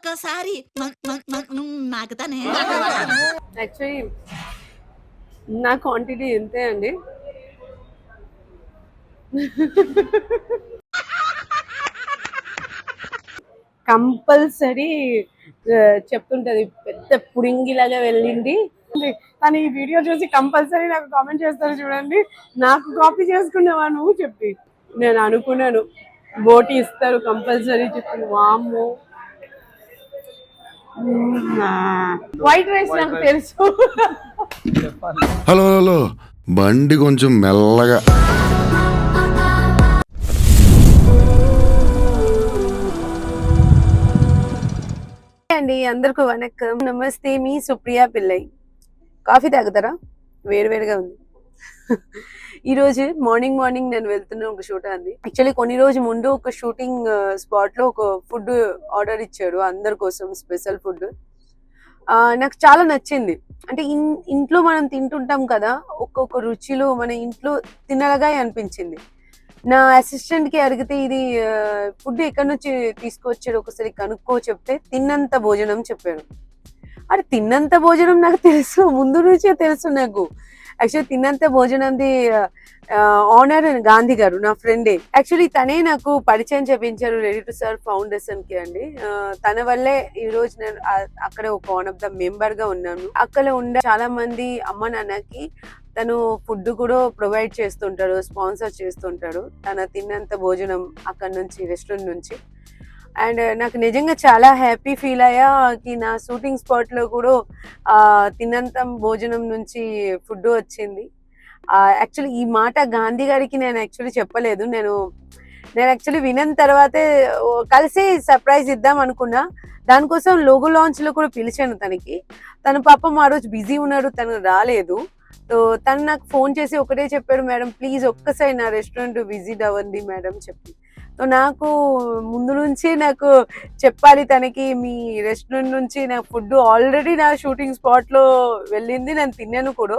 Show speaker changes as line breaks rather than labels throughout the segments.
ఒక్కసారి నాకుతానే.
యాక్చువల్లీ నా క్వాంటిటీ ఇంతే అండి. కంపల్సరీ చెప్తుంటది పెద్ద పుడింగిలాగా వెళ్ళింది. కానీ ఈ వీడియో చూసి కంపల్సరీ నాకు కామెంట్ చేస్తారు చూడండి, నాకు కాపీ చేసుకున్నావా నువ్వు చెప్పి. నేను అనుకున్నాను బోటి ఇస్తారు కంపల్సరీ చెప్పి. వామ్మో వైట్ రైస్ నాకు తెలుసు.
హలో హలో బండి కొంచెం మెల్లగా.
అండి అందరికీ వనక్కం, నమస్తే. మీ సుప్రియా పిల్లై. కాఫీ తాగుతారా? వేడివేడిగా ఉంది. ఈరోజు మార్నింగ్ నేను వెళ్తున్న ఒక షూట్ అంది. యాక్చువల్లీ కొన్ని రోజు ముందు ఒక షూటింగ్ స్పాట్ లో ఒక ఫుడ్ ఆర్డర్ ఇచ్చాడు అందరి కోసం, స్పెషల్ ఫుడ్. నాకు చాలా నచ్చింది. అంటే ఇంట్లో మనం తింటుంటాం కదా, ఒక్కొక్క రుచిలో మన ఇంట్లో తినలగా అనిపించింది. నా అసిస్టెంట్ కి అడిగితే ఇది ఫుడ్ ఎక్కడి నుంచి తీసుకొచ్చాడు ఒకసారి కనుక్కో చెప్తే తిన్నంత భోజనం చెప్పాడు. అరే తిన్నంత భోజనం నాకు తెలుసు, ముందు నుంచే తెలుసు నాకు. యాక్చువల్లీ తిన్నంత భోజనంది ఆనర్ గాంధీ గారు నా ఫ్రెండే. యాక్చువల్లీ తనే నాకు పరిచయం చేపించారు రెడీ టు సర్వ్ ఫౌండేషన్ కి అండి. తన వల్లే ఈ రోజు నేను అక్కడ ఒక వన్ ఆఫ్ ద మెంబర్ గా ఉన్నాను. అక్కడ ఉండే చాలా మంది అమ్మ నాన్నకి తను ఫుడ్ కూడా ప్రొవైడ్ చేస్తుంటాడు, స్పాన్సర్ చేస్తుంటాడు. తన తిన్నంత భోజనం అక్కడ నుంచి, రెస్టారెంట్ నుంచి. అండ్ నాకు నిజంగా చాలా హ్యాపీ ఫీల్ అయ్యా కి నా షూటింగ్ స్పాట్ లో కూడా తిన్నంత భోజనం నుంచి ఫుడ్ వచ్చింది. యాక్చువల్లీ ఈ మాట గాంధీ గారికి నేను యాక్చువల్లీ చెప్పలేదు. నేను యాక్చువల్లీ విన్న తర్వాతే కలిసి సర్ప్రైజ్ ఇద్దాం అనుకున్నా. దానికోసం లోగో లాంచ్ లో కూడా పిలిచాను తనకి. తన పాపం ఆ రోజు బిజీ ఉన్నాడు, తను రాలేదు. సో తను నాకు ఫోన్ చేసి ఒకటే చెప్పాడు, మేడం ప్లీజ్ ఒక్కసారి నా రెస్టారెంట్ విజిట్ అవ్వండి మేడం చెప్పి. సో నాకు ముందు నుంచి నాకు చెప్పాలి తనకి, మీ రెస్టారెంట్ నుంచి నా ఫుడ్ ఆల్రెడీ నా షూటింగ్ స్పాట్ లో వెళ్ళింది, నేను తిన్నాను కూడా.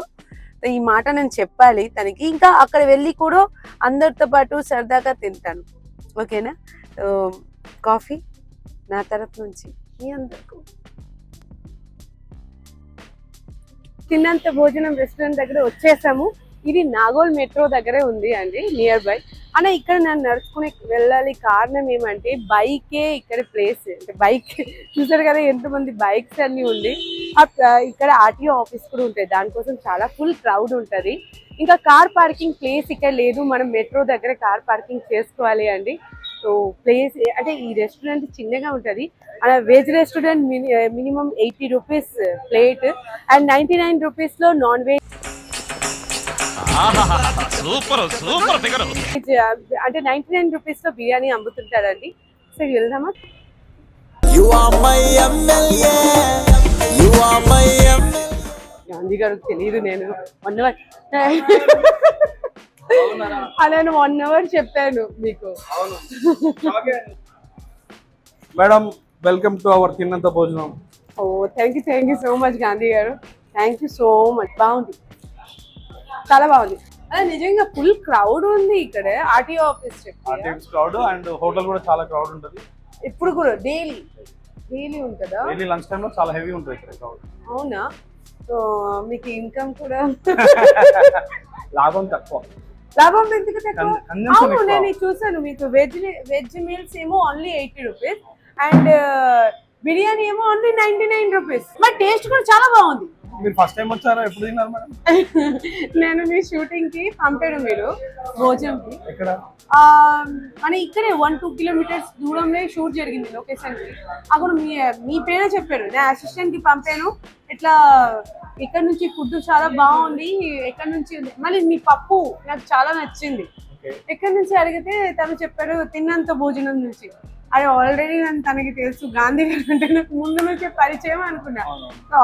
ఈ మాట నేను చెప్పాలి తనకి. ఇంకా అక్కడ వెళ్ళి కూడా అందరితో పాటు సరదాగా తింటాను. ఓకేనా? కాఫీ నా తరఫు నుంచి మీ అందరికీ. తిన్నంత భోజనం రెస్టారెంట్ దగ్గర వచ్చేసాము. ఇది నాగోల్ మెట్రో దగ్గరే ఉంది అండి, నియర్ బై. అన్న ఇక్కడ నేను నడుచుకుని వెళ్ళాలి కారణం ఏమంటే బైకే ఇక్కడ ప్లేస్. అంటే బైక్ చూసారు కదా ఎంతమంది బైక్స్ అన్ని ఉంది. ఇక్కడ ఆర్టీఓ ఆఫీస్ కూడా ఉంటాయి, దానికోసం చాలా ఫుల్ క్రౌడ్ ఉంటుంది. ఇంకా కార్ పార్కింగ్ ప్లేస్ ఇక్కడ లేదు, మనం మెట్రో దగ్గర కార్ పార్కింగ్ చేసుకోవాలి అండి. సో ప్లేస్ అంటే ఈ రెస్టారెంట్ చిన్నగా ఉంటుంది. అలా veg restaurant minimum 80 rupees plate and 99 rupees లో నాన్ వెజ్. అంటే 99 రూపీస్ లో బిర్యానీ అమ్ముతుంటారండి. సరే వెళ్దామా? గాంధీ గారికి తెలియదు నేను 1 అవర్ నేను 1 అవర్ చెప్పాను మీకు.
మేడం వెల్కమ్ టు అవర్ తిన్నంత భోజనం.
Oh thank you so much Gandhi garu, thank you so much. బాగుంది, చాలా బాగుంది. అదే నిజంగా ఫుల్ క్రౌడ్ ఉంది ఇక్కడ RTO office
crowd and hotel కూడా చాలా క్రౌడ్ ఉంటుంది.
ఇప్పుడు కూడా డైలీ ఉంటుందా?
డైలీ లంచ్ టైం లో చాలా హెవీ ఉంటుంది ఇక్కడ క్రౌడ్.
అవునా? సో మీకు ఇన్కమ్ కూడా
లాభం తక్కువ.
లాభం ఎందుకు తక్కువ? అవును నేను చూసాను మీకు వెజ్ మీల్స్ ఏమో ఓన్లీ 80 రూపీస్ అండ్ బిర్యానీ ఏమో ఓన్లీ 99 రూపీస్. బట్ టేస్ట్ కూడా చాలా బాగుంది.
మీరు ఫస్ట్ టైం వచ్చారా? ఎప్పుడు తిన్నారు మేడం?
నేను మీ షూటింగ్ కి పంపాను మీరు భోజనంకి.
ఎక్కడ?
మన ఇక్కడే 1-2 కిలోమీటర్స్ దూరంలో షూట్ జరిగింది లొకేషన్ కి. అప్పుడు మీ పేరే చెప్పారు, నేను అసిస్టెంట్ కి పంపాను. ఇట్లా ఇక్కడ నుంచి ఫుడ్ చాలా బాగుంది, ఎక్కడ నుంచి మళ్ళీ మీ పప్పు నాకు చాలా నచ్చింది. ఎక్కడి నుంచి అడిగితే తను చెప్పాడు తిన్నంత భోజనం నుంచి. అది ఆల్రెడీ నేను తనకి తెలుసు, గాంధీ గారు అంటే నాకు ముందు నుంచే పరిచయం అనుకున్నా.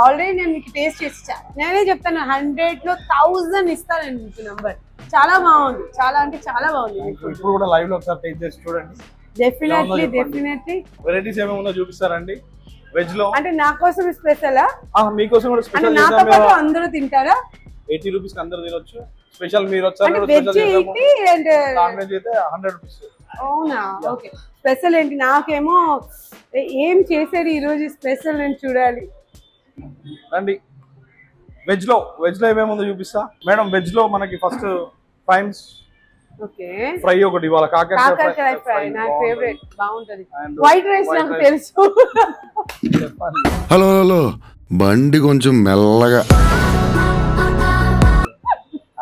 ఆల్రెడీ నేను మీకు టేస్ట్ చేసి నేనే చెప్తాను 100 లో 1000 ఇస్తాను మీకు నంబర్. చాలా బాగుంది, చాలా అంటే చాలా బాగుంది.
ఇప్పుడు కూడా లైవ్ లో ఒకసారి టేస్ట్ చేసి చూడండి.
డెఫినెట్లీ
వెరైటీస్ ఏమేమి ఉందో చూపిస్తారండి వెజ్ లో.
అంటే నా కోసం స్పెషల్?
మీకోసం కూడా స్పెషల్.
నాతో పాటు అందరూ తింటారా?
80 రూపీస్ కి అందరూ తినొచ్చు. స్పెషల్ మీరు వచ్చారు,
వెజ్ అయితే
నాన్ వెజ్ అయితే 100 రూపీస్.
అవునా? ఓకే. స్పెషల్ ఏంటి? నాకేమో ఏం చేశారు ఈ రోజు స్పెషల్ నేను చూడాలి.
రండి. వెజ్ లో ఏమేమి ఉందో చూపిస్తా మేడం. వెజ్ లో మనకి ఫస్ట్ ఫ్రైస్
ఓకే,
ఫ్రై ఒకటి ఇవాళ
కాకరకాయ ఫ్రై నా ఫేవరెట్, బాగుంటది. వైట్ రైస్ నాకు తెలుసు.
హలో హలో బండి కొంచెం మెల్లగా.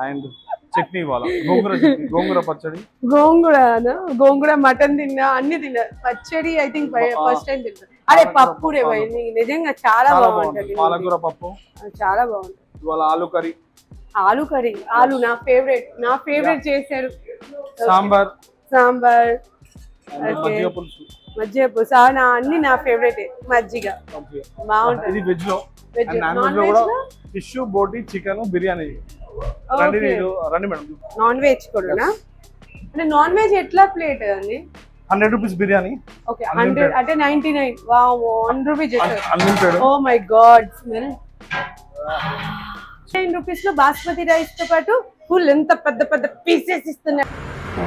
అండ్ చట్నీ ఇవాళ గోంగూర పచ్చడి.
గోంగూర మటన్ తిన్నా, అన్ని తిన్నా. పచ్చడి ఐ థింక్ ఫస్ట్ టైం తిన్నా. అరే పప్పు రే నిజంగా చాలా బాగుంటది.
పాలకూర పప్పు
చాలా బాగుంటది.
ఇవాళ ఆలు కర్రీ
నా ఫేవరెట్ చేశారు.
సాంబార్
మజ్జిగ పులుసు అన్ని నా ఫేవరెట్. మజ్జిగ బాగుంటది.
ఇది వెజ్ లో. నాన్ వెజ్ లో ఫిష్, బోటి, చికెన్, బిర్యానీ. రండి మేడం.
నాన్ వెజ్ కూడా అంటే నాన్ వెజ్ ఎట్లా ప్లేట్ అండి?
100 రూపీస్ బిర్యానీ.
ఓకే, 100 అంటే 99. వావ్, 1 రూపీ చేశారు.
Unlimited.
Oh my god, smell. 9 rupees లో బాస్మతి రైస్ తో పాటు ఫుల్ ఎంత పెద్ద పెద్ద పీసెస్ ఇస్తున్నారు.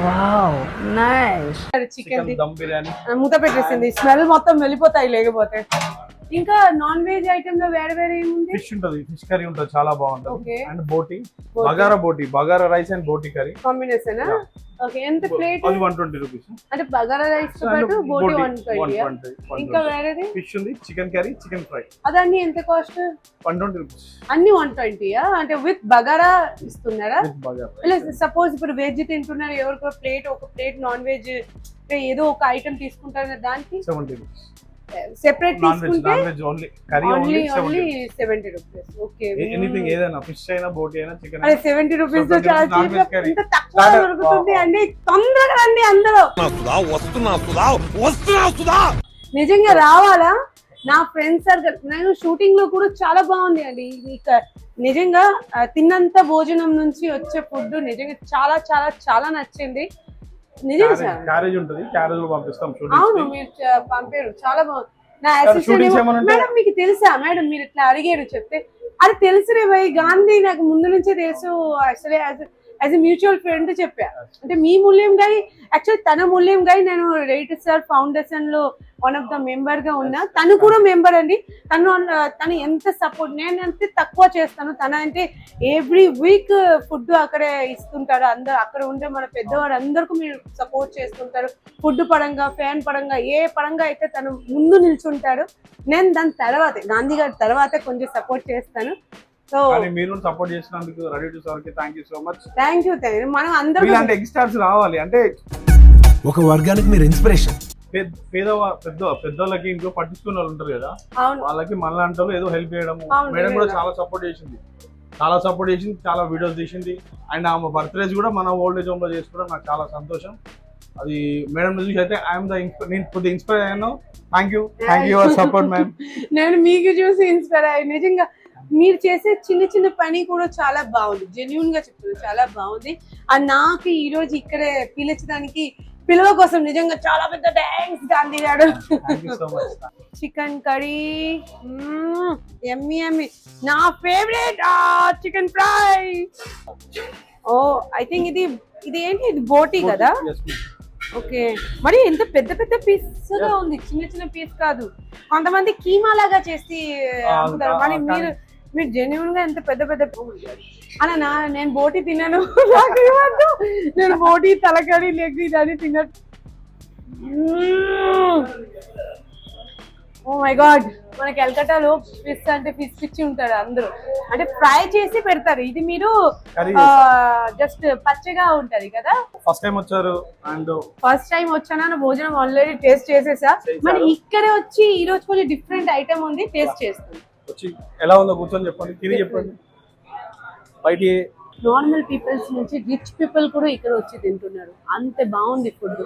Wow, nice. Chicken
dum biryani
మూత పెట్టేసింది, స్మెల్ మొత్తం వెళ్ళిపోతాయి లేకపోతే. ఇంకా నాన్ వెజ్ ఐటమ్ లో వేరే ఏముంది?
ఫిష్ ఉంటది, ఫిష్ కర్రీ ఉంటది, చాలా బాగుంటది. అండ్ బోటి, బగారా రైస్ అండ్ బోటి కర్రీ
కాంబినేషన్. ఓకే, ఎంత ప్లేట్?
అది 120 రూపీస్.
అంటే బగారా రైస్ తో పాటు బోటి 120. ఇంకా వేరేది
ఫిష్ ఉంది, చికెన్ కర్రీ, చికెన్ ఫ్రై.
అదన్నీ ఎంత కాస్ట్?
120 రూపీస్.
అన్ని 120. అంటే విత్ బగారా ఇస్తున్నారా? సపోజ్ ఇప్పుడు వెజ్ తింటున్నారు, ఎవరికో ఒక ప్లేట్ నాన్ వెజ్ ఏదో ఒక ఐటమ్ తీసుకుంటారు, దానికి
70 రూపీస్.
సెపరేట్ తీసుకుంటే
only curry only
70 rupees. Okay,
anything ఏదైనా ఫిష్ అయినా బోటి అయినా చికెన్.
అదే 70 రూపీస్ లో చాలా చీప్, ఇంత తక్కువ దొరుకుతుంది అండి. తొందరగా రండి అందరూ. నిజంగా రావాలా? నా ఫ్రెండ్స్ సర్కిల్, నేను షూటింగ్ లో కూడా చాలా బాగుంది అండి. నిజంగా తిన్నంత భోజనం నుంచి వచ్చే ఫుడ్ నిజంగా చాలా చాలా చాలా నచ్చింది.
క్యారేజ్ ఉంటుంది, క్యారేజ్ లో పంపిస్తాం.
అవును, మీరు పంపారు, చాలా బాగుంది. నా అసిస్టెంట్ మేడం మీకు తెలుసా మేడం, మీరు ఇట్లా అడిగారు చెప్తే అది తెలుసు రే భయ్, గాంధీ నాకు ముందు నుంచే తెలుసు. Actually as a mutual friend చెప్పా. అంటే మీ మూల్యం గాయ, యాక్చువల్లీ తన మూల్యం గాయ నేను రైట్ సార్ ఫౌండేషన్ లో వన్ ఆఫ్ ద మెంబర్ గా ఉన్నా. తను కూడా మెంబర్ అండి. తను ఎంత సపోర్ట్, నేను అంతే తక్కువ చేస్తాను. తన అంటే ఎవ్రీ వీక్ ఫుడ్ అక్కడే ఇస్తుంటారు. అందరు అక్కడ ఉండే మన పెద్దవారు అందరికీ మీరు సపోర్ట్ చేస్తుంటారు. ఫుడ్ పరంగా, ఫ్యాన్ పరంగా, ఏ పరంగా అయితే తను ముందు నిల్చుంటాడు. నేను దాని తర్వాతే, గాంధీ గారి తర్వాతే కొంచెం సపోర్ట్ చేస్తాను. సో
మీరు సపోర్ట్ చేసినందుకు రెడీ టు సర్వ్ కి థాంక్యూ సో మచ్.
థాంక్యూ. మనం అందరం
ఇలాంటి ఎక్స్ట్రాస్ రావాలి. అంటే
ఒక వర్గానికి మీరు ఇన్స్పిరేషన్.
పెద్దోళ్ళకి ఇంట్లో పట్టించుకున్న వాళ్ళు ఉంటారు కదా, వాళ్ళకి మనలాంటి వాళ్ళు ఏదో హెల్ప్ చేయడం. మేడం కూడా చాలా సపోర్ట్ చేసింది, చాలా వీడియోస్ తీసింది. అండ్ ఆమె బర్త్డేస్ కూడా మన ఓల్డ్ ఏజ్ హోమ్ లో చేసుకోవడం నాకు చాలా సంతోషం. అది మేడం చూసి అయితే నేను కొద్దిగా ఇన్స్పైర్ అయ్యాను. Thank you your support ma'am.
నేను మీకు చూసి ఇన్స్పైర్ అయ్యాను. నిజంగా మీరు చేసే చిన్న చిన్న పని కూడా చాలా బాగుంది. జెన్యూన్ గా చెప్తున్నారు, చాలా బాగుంది. నాకు ఈ రోజు ఇక్కడే పిలువ కోసం నిజంగా చాలా పెద్ద థ్యాంక్స్ గాంధీ గారు. చికెన్ కర్రీ యమ్మీ, నా favourite chicken fry. Oh I think ఇది ఏంటి, ఇది బోటి కదా? ఓకే, మరి ఎంత పెద్ద పెద్ద పీస్ గా ఉంది, చిన్న చిన్న పీస్ కాదు. కొంతమంది కీమా లాగా చేసి అమ్ముతారు, మరి మీరు జెన్యూన్ గా ఎంత పెద్ద పెద్ద అలా. నేను బోటి తిన్నాను, నేను బోటి తలకడి లెగ్ ఇదని తిన్నట్టు. ఓ మై గాడ్, మన కలకట్టాలో ఫిష్ అంటే ఫిష్ పిచ్చి ఉంటారు అందరూ, అంటే ఫ్రై చేసి పెడతారు. ఇది మీరు జస్ట్ పచ్చగా ఉంటది కదా.
ఫస్ట్ టైం వచ్చారు అండ్
ఫస్ట్ టైం వచ్చానా, నా భోజనం ఆల్రెడీ టేస్ట్ చేసేసా. మరి ఇక్కడే వచ్చి ఈ రోజు కొంచెం డిఫరెంట్ ఐటమ్ ఉంది, టేస్ట్ చేస్తాను.
వచ్చి ఎలా ఉందో కూర్చొని చెప్పండి, తిని చెప్పండి. బయట
నార్మల్ పీపుల్స్ నుంచి రిచ్ పీపుల్ కూడా ఇక్కడ వచ్చి తింటున్నారు, అంత బాగుంది ఫుడ్.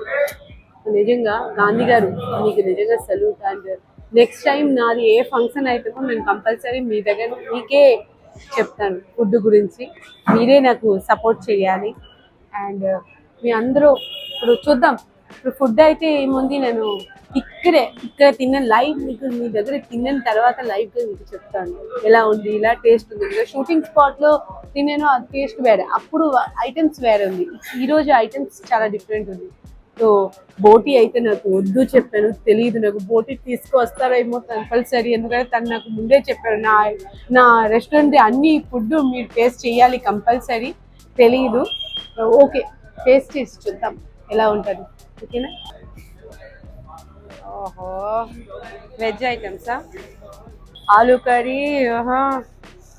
నిజంగా గాంధీ గారు మీకు నిజంగా సల్యూట్. అండ్ నెక్స్ట్ టైం నాది ఏ ఫంక్షన్ అయితే నేను కంపల్సరీ మీ దగ్గర మీకే చెప్తాను ఫుడ్ గురించి. మీరే నాకు సపోర్ట్ చేయాలి. అండ్ మీ అందరూ ఇప్పుడు చూద్దాం. ఇప్పుడు ఫుడ్ అయితే ఏముంది, నేను ఇక్కడ తిన్న లైవ్ మీకు మీ దగ్గర తిన్న తర్వాత లైవ్ గా మీకు చెప్తాను ఎలా ఉంది, ఇలా టేస్ట్ ఉంది. షూటింగ్ స్పాట్ లో తిన్నాను, ఆ టేస్ట్ వేరే, అప్పుడు ఐటమ్స్ వేరే ఉంది. ఈ రోజు ఐటమ్స్ చాలా డిఫరెంట్ ఉంది. సో బోటి అయితే నాకు వద్దు చెప్పాను, తెలియదు నాకు బోటి తీసుకువస్తారేమో కంపల్సరీ, ఎందుకంటే తను నాకు ముందే చెప్పారు నా రెస్టారెంట్ అన్ని ఫుడ్ మీరు టేస్ట్ చేయాలి కంపల్సరీ, తెలియదు. ఓకే, టేస్ట్ చేసి చూద్దాం ఎలా ఉంటుంది. ఓకేనా? ఓహో, వెజ్ ఐటమ్సా? ఆలూ కర్రీ.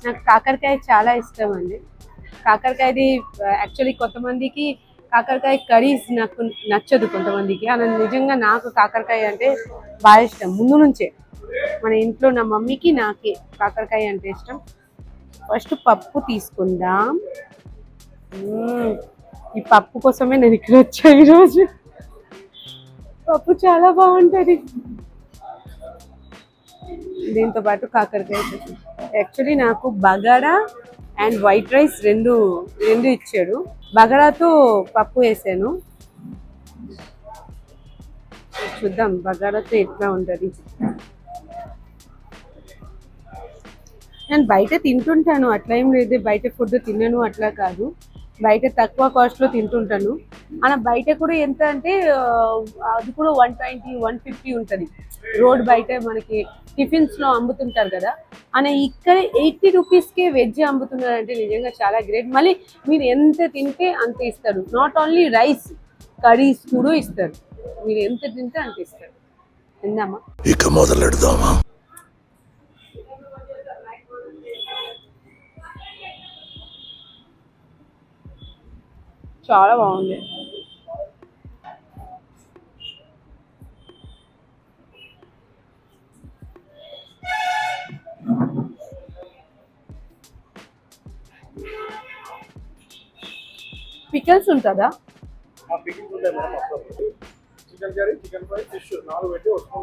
నాకు కాకరకాయ చాలా ఇష్టం అండి. కాకరకాయది యాక్చువల్లీ కొంతమందికి కాకరకాయ కర్రీస్ నాకు నచ్చదు, కొంతమందికి. అలా నిజంగా నాకు కాకరకాయ అంటే బాగా ఇష్టం ముందు నుంచే. మన ఇంట్లో నా మమ్మీకి నాకే కాకరకాయ అంటే ఇష్టం. ఫస్ట్ పప్పు తీసుకుందాం. ఈ పప్పు కోసమే నేను ఇక్కడ వచ్చా ఈరోజు. పప్పు చాలా బాగుంటుంది. దీంతో పాటు కాకరకాయ. యాక్చువల్లీ నాకు బగారా అండ్ వైట్ రైస్ రెండు ఇచ్చాడు. బగారాతో పప్పు వేసాను, చూద్దాం బగారాతో ఎట్లా ఉంటుంది. నేను బయట తింటుంటాను, అట్లా ఏం లేదు, బయట ఫుడ్ తిన్నాను అట్లా కాదు, బయట తక్కువ కాస్ట్లో తింటుంటాను. అలా బయట కూడా ఎంత అంటే అది కూడా 120, 150 ఉంటుంది. రోడ్ బయట మనకి టిఫిన్స్లో అమ్ముతుంటారు కదా, అని ఇక్కడ 80 రూపీస్కే వెజ్ అమ్ముతున్నారు అంటే నిజంగా చాలా గ్రేట్. మళ్ళీ మీరు ఎంత తింటే అంత ఇస్తారు. నాట్ ఓన్లీ రైస్, కర్రీస్ కూడా ఇస్తారు. మీరు ఎంత తింటే అంత ఇస్తారు. తిందామా?
ఇక మొదలెడదామా?
చాలా బాగుంది. పికల్స్ ఉంటుందా?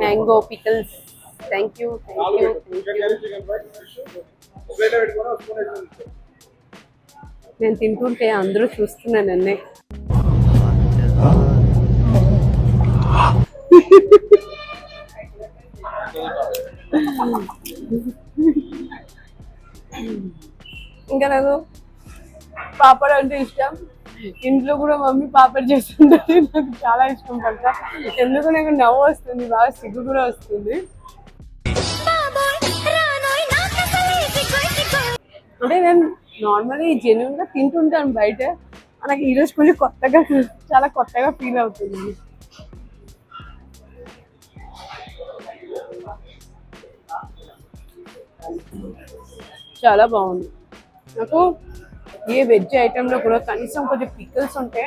Mango pickles. Thank you. నేను తింటుంటే అందరూ చూస్తున్నాను నన్నే. ఇంకా నాకు పాపడ్ అంటే ఇష్టం. ఇంట్లో కూడా మమ్మీ పాపడ్ చేస్తుంటుంది, నాకు చాలా ఇష్టం పడతా. ఎందుకు నాకు నవ్వు వస్తుంది, బాగా సిగ్గు కూడా వస్తుంది. అంటే నేను నార్మల్లీ జెన్యున్గా తింటుంటాను బయట, నాకు ఈరోజు కొంచెం చాలా కొత్తగా ఫీల్ అవుతుంది. చాలా బాగుంది. నాకు ఏ వెజ్ ఐటెంలో కూడా కనీసం కొంచెం పికిల్స్ ఉంటే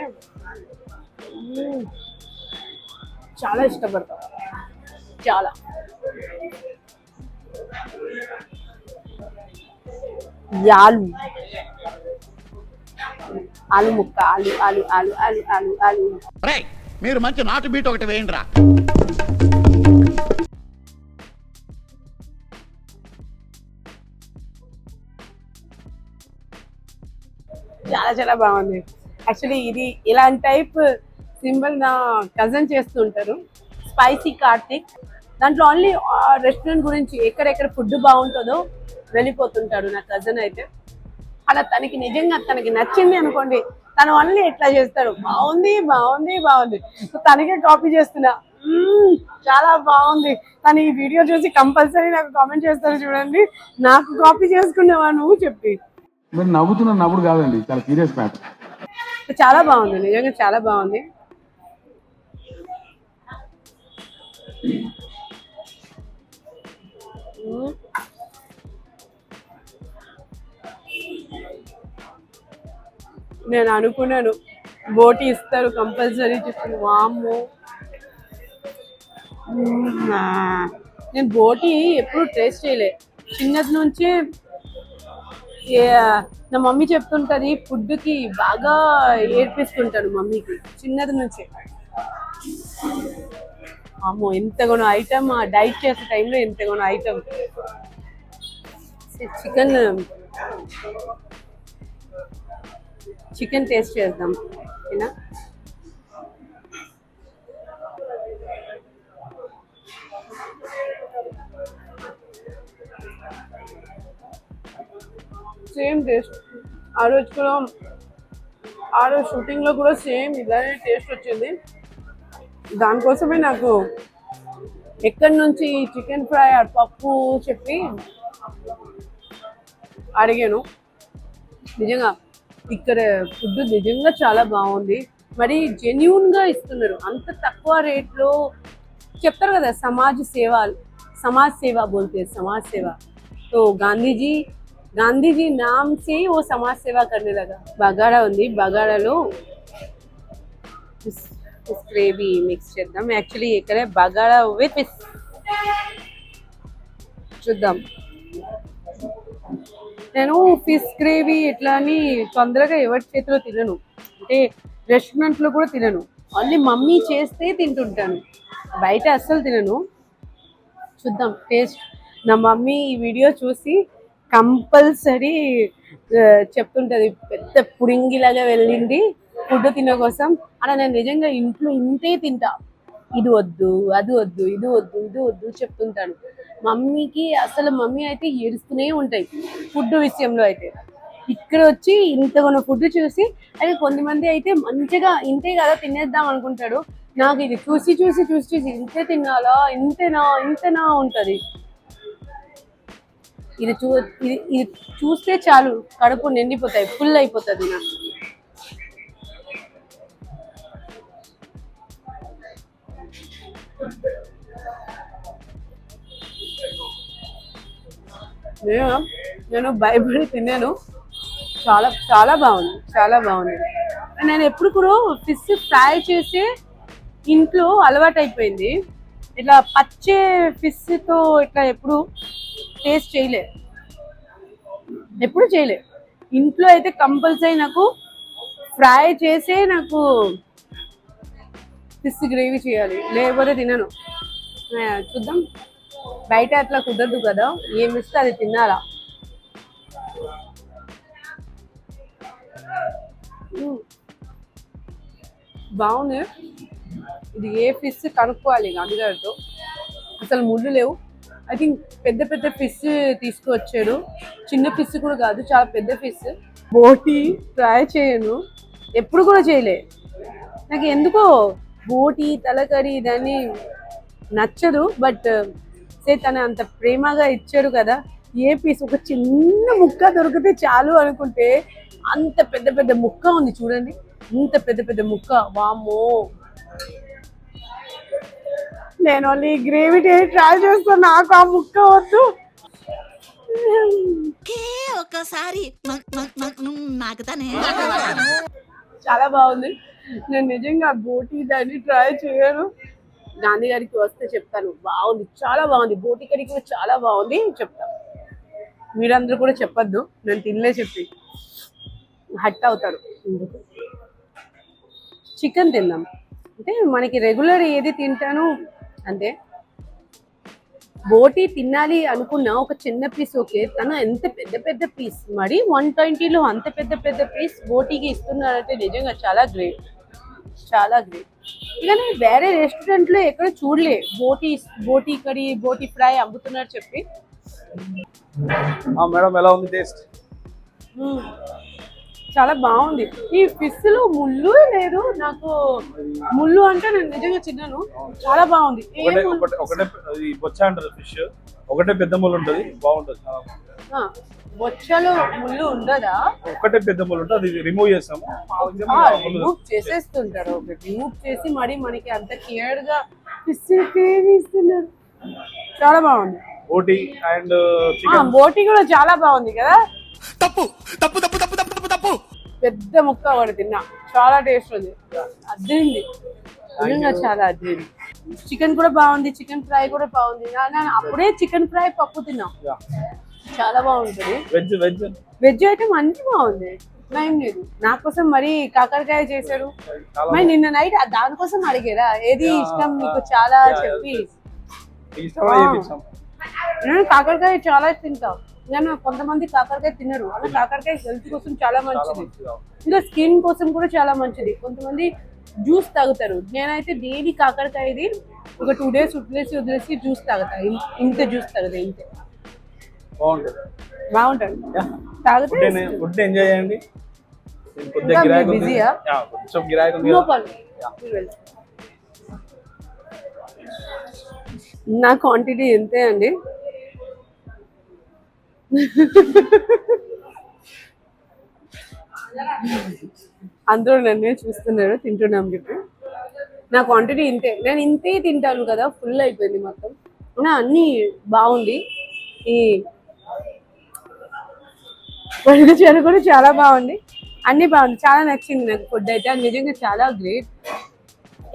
చాలా ఇష్టపడతాం. చాలా ఆలు ముక్క, ఆలు ఆలు ఆలు ఆలు ఆలు ఆలు.
మీరు మంచి నాటు బీట్ ఒకటి వేయండి రా.
చాలా చాలా బాగుంది. యాక్చువల్లీ ఇది ఇలాంటి టైప్ సింబల్ నా కజన్ చేస్తుంటారు, స్పైసీ కార్తిక్. దాంట్లో ఓన్లీ రెస్టారెంట్ గురించి ఎక్కడెక్కడ ఫుడ్ బాగుంటుందో వెళ్ళిపోతుంటాడు నా కజన్ అయితే. అలా తనకి నిజంగా తనకి నచ్చింది అనుకోండి, తను ఓన్లీ ఎట్లా చేస్తాడు, బాగుంది బాగుంది బాగుంది, తనకే కాపీ చేస్తున్నా, చాలా బాగుంది. తను ఈ వీడియో చూసి కంపల్సరీ నాకు కామెంట్ చేస్తారు, చూడండి నాకు కాపీ చేసుకున్నావా నువ్వు చెప్పి.
మీరు నవ్వుతున్న నవ్వుడు కాదండి, చాలా సీరియస్ మ్యాటర్.
చాలా బాగుంది, నిజంగా చాలా బాగుంది. నేను అనుకున్నాను బోటి ఇస్తారు కంపల్సరీ చెప్పి, వామ్మో. నేను బోటి ఎప్పుడు టేస్ట్ చేయలే, చిన్నది నుంచే నా మమ్మీ చెప్తుంటది, ఫుడ్కి బాగా ఏర్పిస్తుంటాను మమ్మీకి చిన్నది నుంచే. అమ్మో ఎంతగానో ఐటమ్, డైట్ చేసే టైంలో ఎంతగానో ఐటమ్. చికెన్ టేస్ట్ చేద్దాం, ఓకేనా? Same taste. ఆ రోజు షూటింగ్లో కూడా సేమ్ ఇలానే టేస్ట్ వచ్చింది. దానికోసమే నాకు ఎక్కడి నుంచి చికెన్ ఫ్రై పప్పు చెప్పి అడిగాను. నిజంగా ఇక్కడ ఫుడ్ నిజంగా చాలా బాగుంది. మరి జెన్యూన్గా ఇస్తున్నారు. అంత తక్కువ రేట్లో చెప్తారు కదా, సమాజ్ సేవ బోల్తే సమాజ్ సేవ. तो गांधी जी नाम से वो समाज सेवा करने लगा. బగారా ఉంది, బగారాలో ఫిష్ గ్రేవీ మిక్స్ చేద్దాం. యాక్చువల్లీ ఇక్కడ బగారా విత్ ఫిష్ చూద్దాం. నేను ఫిష్ గ్రేవీ ఇట్లా అని తొందరగా ఎవరి చేతిలో తినను, అంటే రెస్టారెంట్లో కూడా తినను. ఓన్లీ మమ్మీ చేస్తే తింటుంటాను, బయట అస్సలు తినను. చూద్దాం టేస్ట్. నా మమ్మీ ఈ వీడియో చూసి కంపల్సరీ చెప్తుంటుంది, పెద్ద పుడింగిలాగా వెళ్ళింది ఫుడ్ తిన కోసం. అలా నేను నిజంగా ఇంట్లో ఇంతే తింటా, ఇది వద్దు అది వద్దు ఇది వద్దు ఇది వద్దు చెప్తుంటాను. మమ్మీకి అసలు మమ్మీ అయితే ఏడుస్తూనే ఉంటాయి ఫుడ్ విషయంలో. అయితే ఇక్కడ వచ్చి ఇంతగా ఫుడ్ చూసి అయితే కొంతమంది అయితే మంచిగా ఇంతే కదా తినేద్దాం అనుకుంటాడు. నాకు ఇది చూసి చూసి చూసి చూసి ఇంతే తినాలా, ఇంతేనా ఉంటుంది. ఇది చూస్తే చాలు కడుపు నిండిపోతాయి, ఫుల్ అయిపోతుంది నాకు. నేను భయపడి తిన్నాను. చాలా చాలా బాగుంది, చాలా బాగుంది. నేను ఎప్పుడు కూడా ఫిష్ ఫ్రై చేసి ఇంట్లో అలవాటు అయిపోయింది. ఇట్లా పచ్చే ఫిష్తో ఇట్లా ఎప్పుడు టేస్ట్ ఎప్పుడు చేయలే. ఇంట్లో అయితే కంపల్సరీ నాకు ఫ్రై చేసే నాకు ఫిష్ గ్రేవీ చేయాలి, లేకపోతే తినను. చూద్దాం, బయట అట్లా కుదరదు కదా, ఏమి ఇస్తే అది తినాలా. బాగుంది. ఇది ఏ ఫిష్ కనుక్కోవాలి గాంధీగారితో. అసలు ముళ్ళు లేవు. ఐ థింక్ పెద్ద పెద్ద ఫిష్ తీసుకువచ్చాడు, చిన్న ఫిష్ కూడా కాదు, చాలా పెద్ద ఫిష్. బోటి ట్రై చేయను, ఎప్పుడు కూడా చేయలే. నాకు ఎందుకో బోటి తలకరి దాన్ని నచ్చదు. బట్ తను అంత ప్రేమగా ఇచ్చాడు కదా, ఏ పీస్ ఒక చిన్న ముక్క దొరికితే చాలు అనుకుంటే అంత పెద్ద పెద్ద ముక్క ఉంది చూడండి, ఇంత పెద్ద పెద్ద ముక్క. వామ్మో, నేను ఓన్లీ గ్రేవీ ట్రై చేస్తాను, నాకు ఆ ముక్క వద్దు.
ఒకసారి నాకుతానే.
చాలా బాగుంది. నేను నిజంగా బోటి దాన్ని ట్రై చేయను. గాంధీ గారికి వస్తే చెప్తాను, బాగుంది, చాలా బాగుంది. బోటి కర్రీ కూడా చాలా బాగుంది చెప్తాను. మీరందరూ కూడా చెప్పొద్దు, నేను తినలే చెప్పి హట్ అవుతారు. చికెన్ తిందాం అంటే మనకి రెగ్యులర్ ఏది తింటాను అంటే, బోటి తినాలి అనుకున్న ఒక చిన్న పీస్ ఓకే. తను ఎంత పెద్ద పెద్ద పీస్, మరి 120లో అంత పెద్ద పెద్ద పీస్ బోటికి ఇస్తున్నారంటే నిజంగా చాలా గ్రేట్, చాలా గ్రేట్. ఇక నేను వేరే రెస్టారెంట్లో ఎక్కడ చూడలే బోటి కర్రీ బోటి ఫ్రై అమ్ముతున్నారు చెప్పి.
మేడం ఎలా ఉంది టేస్ట్?
చాలా బాగుంది. ఈ ఫిష్ లో ముళ్ళు లేదు, నాకు ముళ్ళు అంటే నేను నిజంగా తిన్నాను, చాలా బాగుంది.
ఒకటే బొచ్చ అంటారు ఫిష్, ఒకటే పెద్ద ముళ్ళు ఉంటుంది, బాగుంటుంది.
బొచ్చలో ముళ్ళు ఉండదా?
ఒకటే పెద్ద ముళ్ళు ఉంటుంది, అది రిమూవ్ చేస్తాము.
రిమూవ్ చేసేస్తుంటారు, రిమూవ్ చేసి మరి మనకి అంత కేర్ గా ఫిష్ ఇస్తున్నారు. చాలా బాగుంది.
బోటి అండ్
బోటి కూడా చాలా బాగుంది కదా.
తప్పు తప్పు తప్పు తప్పు తప్పు తప్పు తప్పు.
పెద్ద ముక్క వాడు తిన్నా, చాలా టేస్ట్ ఉంది, అద్దింది నిజంగా, చాలా అద్దింది. చికెన్ కూడా బాగుంది, చికెన్ ఫ్రై కూడా బాగుంది. అప్పుడే చికెన్ ఫ్రై పప్పు తిన్నా, చాలా బాగుంటుంది. వెజ్ అయితే మంచి బాగుంది, ఏం లేదు. నా కోసం మరి కాకరకాయ చేశారు, మరి నిన్న నైట్ దానికోసం అడిగారా ఏది ఇష్టం మీకు చాలా చెప్పి. నేను కాకరకాయ చాలా తింటా, నేను కొంతమంది కాకరకాయ తినరు, అలా కాకరకాయ హెల్త్ కోసం చాలా మంచిది, ఇంకా స్కిన్ కోసం కూడా చాలా మంచిది. కొంతమంది జ్యూస్ తాగుతారు, నేనైతే డైలీ కాకరకాయది ఒక 2 days వదిలేసి జ్యూస్ తాగుతా. ఇంత జ్యూస్ తాగుతా, ఇంతే బాగుంటుంది. తాగితే
ఫుడ్ ఎంజాయ్ చేయండి.
బిజీయా? నా క్వాంటిటీ ఇంతే అండి. అందరూ నన్నే చూస్తున్నారు తింటున్నాం చెప్పి. నా క్వాంటిటీ ఇంతే, నేను ఇంతే తింటాను కదా, ఫుల్ అయిపోయింది మొత్తం. అన్నీ బాగుంది. ఈ చీర కూడా చాలా బాగుంది, అన్నీ బాగుంది, చాలా నచ్చింది నాకు. ఫుడ్ అయితే అది నిజంగా చాలా గ్రేట్.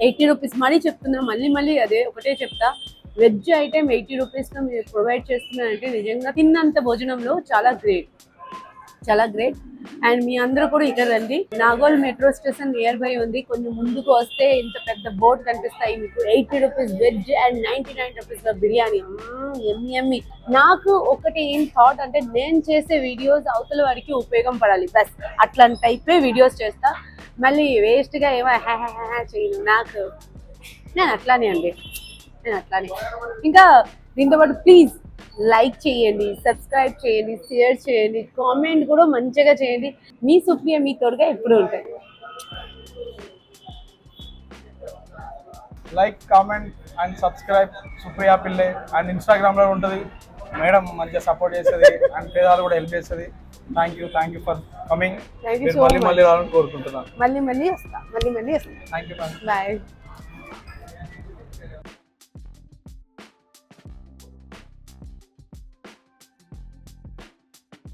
80 రూపీస్ మరీ చెప్తున్నా, మళ్ళీ అదే ఒకటే చెప్తా, వెజ్ ఐటెం 80 రూపీస్లో మీరు ప్రొవైడ్ చేస్తున్నారంటే నిజంగా తిన్నంత భోజనంలో చాలా గ్రేట్, చాలా గ్రేట్. అండ్ మీ అందరూ కూడా ఇక్కడ రండి. Nagole metro station near by ఉంది. కొంచెం ముందుకు వస్తే ఇంత పెద్ద బోర్డు కనిపిస్తాయి మీకు. 80 రూపీస్ వెజ్ అండ్ 99 రూపీస్లో బిర్యానీ. ఎమ్మి ఎమ్మి. నాకు ఒకటి ఏం థాట్ అంటే, నేను చేసే వీడియోస్ అవతల వారికి ఉపయోగం పడాలి, బస్ అట్లాంటి టైపే వీడియోస్ చేస్తా. మళ్ళీ వేస్ట్గా ఏమో చేయను. నేను అట్లానే అండి, నేను అట్లానే. ఇంకా దీంతో పాటు ప్లీజ్ లైక్ చేయండి, సబ్స్క్రైబ్ చేయండి, షేర్ చేయండి, కామెంట్ కూడా మంచిగా చేయండి. మీ సుప్రియ మీ తోడుగా ఎప్పుడు ఉంటాయి.
Like, comment and subscribe Supriya Pillai. And ఇన్స్టాగ్రామ్లో ఉంటుంది మేడం, మంచిగా సపోర్ట్ చేస్తుంది అండ్ పేదవాళ్ళు కూడా హెల్ప్ చేస్తుంది. Thank you for coming.
Thank you so much.
మళ్ళీ రావాలని కోరుకుంటున్నాను.
మళ్ళీ వస్తా.
Thank you.
బాయ్.